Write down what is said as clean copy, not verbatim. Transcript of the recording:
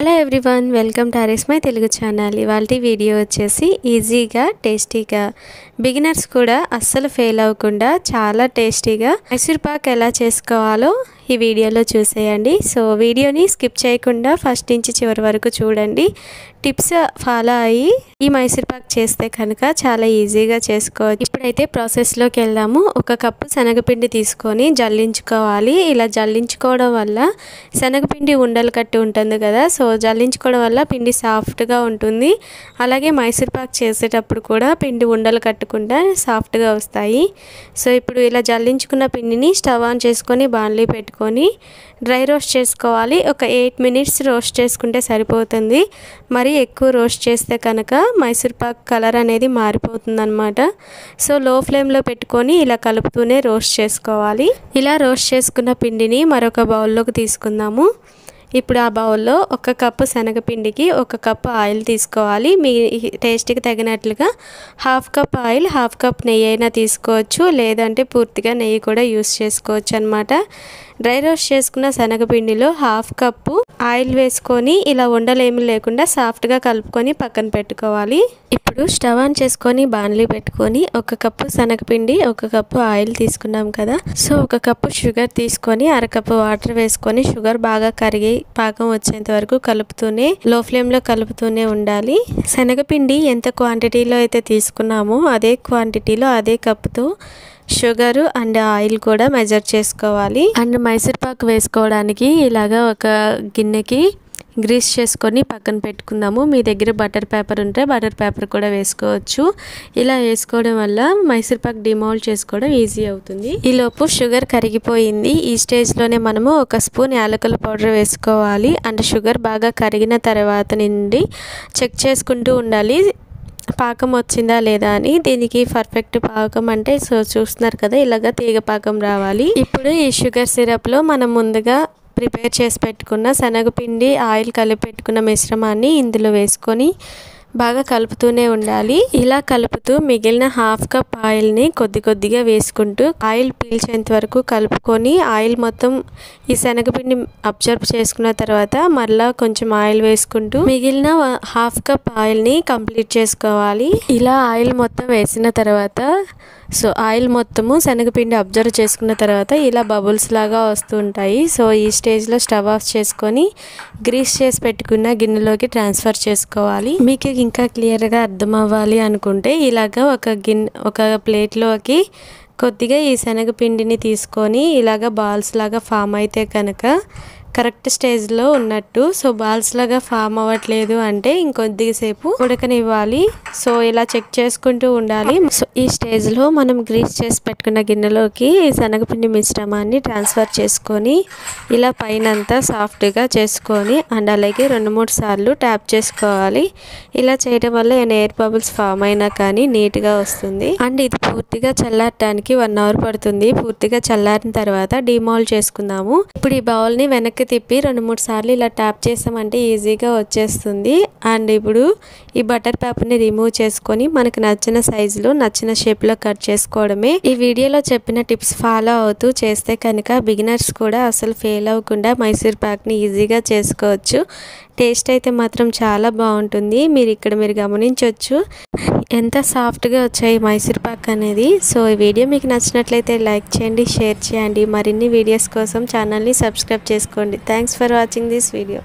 Hello everyone, welcome to RS my Telugu channel. ఇవాల్టి video వచ్చేసి ఈజీగా టేస్టీగా బిగినర్స్ కూడా అస్సలు ఫెయిల్ అవ్వకుండా చాలా టేస్టీగా మైసూర్ పాక్ ఎలా చేసుకోవాలో ఈ వీడియోలో చూసేయండి. సో వీడియోని స్కిప్ చేయకుండా ఫస్ట్ నుంచి చివరి వరకు చూడండి. టిప్స్ ఫాలో అయ్యి ఈ మైసూర్ పాక్ చేస్తే కనుక చాలా ఈజీగా చేసుకోవచ్చు. ఇప్పుడైతే ప్రాసెస్లోకి వెళ్దాము. 1 కప్పు శనగపిండి తీసుకొని జల్లించుకోవాలి. ఇలా జల్లించుకోవడం వల్ల శనగపిండి ఉండలు కట్టి ఉంటుంది కదా, సో జల్లించుకోవడం వల్ల పిండి సాఫ్ట్గా ఉంటుంది. అలాగే మైసూర్ పాక్ చేసేటప్పుడు కూడా పిండి ఉండలు కట్టకుండా సాఫ్ట్గా వస్తాయి. సో ఇప్పుడు ఇలా జల్లించుకున్న పిండిని స్టవ్ ఆన్ చేసుకొని బాణలి పెట్టుకొని డ్రై రోస్ట్ చేసుకోవాలి. ఒక 8 మినిట్స్ రోస్ట్ చేసుకుంటే సరిపోతుంది. మరి ఎక్కువ రోస్ట్ చేస్తే కనుక మైసూర్ పాక్ కలర్ అనేది మారిపోతుంది అన్నమాట. సో లో ఫ్లేమ్లో పెట్టుకొని ఇలా కలుపుతూనే రోస్ట్ చేసుకోవాలి. ఇలా రోస్ట్ చేసుకున్న పిండిని మరొక బౌల్లోకి తీసుకుందాము. ఇప్పుడు ఆ బౌల్లో 1 కప్పు శనగపిండికి 1 కప్పు ఆయిల్ తీసుకోవాలి. మీ టేస్ట్కి తగినట్లుగా 1/2 కప్ ఆయిల్, 1/2 కప్ నెయ్యి అయినా తీసుకోవచ్చు, లేదంటే పూర్తిగా నెయ్యి కూడా యూస్ చేసుకోవచ్చు అన్నమాట. డ్రై రోస్ట్ చేసుకున్న శనగపిండిలో 1/2 కప్పు ఆయిల్ వేసుకొని ఇలా ఉండలేమి లేకుండా సాఫ్ట్గా కలుపుకొని పక్కన పెట్టుకోవాలి. ఇప్పుడు స్టవ్ ఆన్ చేసుకొని బాణలి పెట్టుకొని 1 కప్పు శనగపిండి, 1 కప్పు ఆయిల్ తీసుకున్నాం కదా, సో 1 కప్పు షుగర్ తీసుకొని 1/2 కప్పు వాటర్ వేసుకొని షుగర్ బాగా కరిగి పాకం వచ్చేంత వరకు కలుపుతూనే లో ఫ్లేమ్లో కలుపుతూనే ఉండాలి. శనగపిండి ఎంత క్వాంటిటీలో అయితే తీసుకున్నామో అదే క్వాంటిటీలో అదే కప్పుతో షుగర్ అండ్ ఆయిల్ కూడా మెజర్ చేసుకోవాలి. అండ్ మైసూర్ పాక్ వేసుకోవడానికి ఇలాగా ఒక గిన్నెకి గ్రీస్ చేసుకొని పక్కన పెట్టుకుందాము. మీ దగ్గర బటర్ పేపర్ ఉంటే బటర్ పేపర్ కూడా వేసుకోవచ్చు. ఇలా వేసుకోవడం వల్ల మైసూర్ పాక్ డిమోల్డ్ చేసుకోవడం ఈజీ అవుతుంది. ఈలోపు షుగర్ కరిగిపోయింది. ఈ స్టేజ్లోనే మనము 1 స్పూన్ యాలకుల పౌడర్ వేసుకోవాలి. అండ్ షుగర్ బాగా కరిగిన తర్వాత నుండి చెక్ చేసుకుంటూ ఉండాలి పాకం వచ్చిందా లేదా అని. దీనికి పర్ఫెక్ట్ పాకం అంటే సో చూస్తున్నారు కదా, ఇలాగా తీగ పాకం రావాలి. ఇప్పుడు ఈ షుగర్ సిరప్లో మనం ముందుగా ప్రిపేర్ చేసి పెట్టుకున్న శనగపిండి ఆయిల్ కలిపి పెట్టుకున్న మిశ్రమాన్ని ఇందులో వేసుకొని బాగా కలుపుతూనే ఉండాలి. ఇలా కలుపుతూ మిగిలిన 1/2 కప్ ఆయిల్ని కొద్దిగా వేసుకుంటూ ఆయిల్ పీల్చేంత వరకు కలుపుకొని ఆయిల్ మొత్తం ఈ శనగపిండి అబ్జర్వ్ చేసుకున్న తర్వాత మరలా కొంచెం ఆయిల్ వేసుకుంటూ మిగిలిన 1/2 కప్ ఆయిల్ని కంప్లీట్ చేసుకోవాలి. ఇలా ఆయిల్ మొత్తం వేసిన తర్వాత సో ఆయిల్ మొత్తము శనగపిండి అబ్జర్వ్ చేసుకున్న తర్వాత ఇలా బబుల్స్ లాగా వస్తూ ఉంటాయి. సో ఈ స్టేజ్లో స్టవ్ ఆఫ్ చేసుకొని గ్రీస్ చేసి పెట్టుకున్న గిన్నెలోకి ట్రాన్స్ఫర్ చేసుకోవాలి. మీకు ఇంకా క్లియర్గా అర్థం అవ్వాలి అనుకుంటే ఇలాగా ఒక ప్లేట్లోకి కొద్దిగా ఈ శనగపిండిని తీసుకొని ఇలాగ బాల్స్ లాగా ఫామ్ అయితే కనుక కరెక్ట్ స్టేజ్లో ఉన్నట్టు. సో బాల్స్ లాగా ఫామ్ అవ్వట్లేదు అంటే ఇంకొద్దిసేపు ఉడకనివ్వాలి. సో ఇలా చెక్ చేసుకుంటూ ఉండాలి. సో ఈ స్టేజ్లో మనం గ్రీస్ చేసి పెట్టుకున్న గిన్నెలోకి ఈ శనగపిండి మిశ్రమాన్ని ట్రాన్స్ఫర్ చేసుకొని ఇలా పైనంతా సాఫ్ట్గా చేసుకొని అండ్ అలాగే 2-3 సార్లు ట్యాప్ చేసుకోవాలి. ఇలా చేయడం వల్ల ఎయిర్ బబుల్స్ ఫామ్ అయినా కానీ నీట్గా వస్తుంది. అండ్ ఇది పూర్తిగా చల్లారడానికి 1 అవర్ పడుతుంది. పూర్తిగా చల్లారిన తర్వాత డిమోల్డ్ చేసుకుందాము. ఇప్పుడు ఈ బౌల్ని వెనక్కి తిప్పి 2-3 సార్లు ఇలా ట్యాప్ చేసామంటే ఈజీగా వచ్చేస్తుంది. అండ్ ఇప్పుడు ఈ బటర్ పేపర్ని రిమూవ్ చేసుకొని మనకు నచ్చిన సైజులో నచ్చిన షేప్లో కట్ చేసుకోవడమే. ఈ వీడియోలో చెప్పిన టిప్స్ ఫాలో అవుతూ చేస్తే కనుక బిగినర్స్ కూడా అసలు ఫెయిల్ అవ్వకుండా మైసూర్ పాక్ని ఈజీగా చేసుకోవచ్చు. టేస్ట్ అయితే మాత్రం చాలా బాగుంటుంది. మీరు గమనించవచ్చు ఎంత సాఫ్ట్గా వచ్చాయి మైసూర్ పాక్ అనేది. సో ఈ వీడియో మీకు నచ్చినట్లయితే లైక్ చేయండి, షేర్ చేయండి. మరిన్ని వీడియోస్ కోసం ఛానల్ని సబ్స్క్రైబ్ చేసుకోండి. Thanks for watching this video.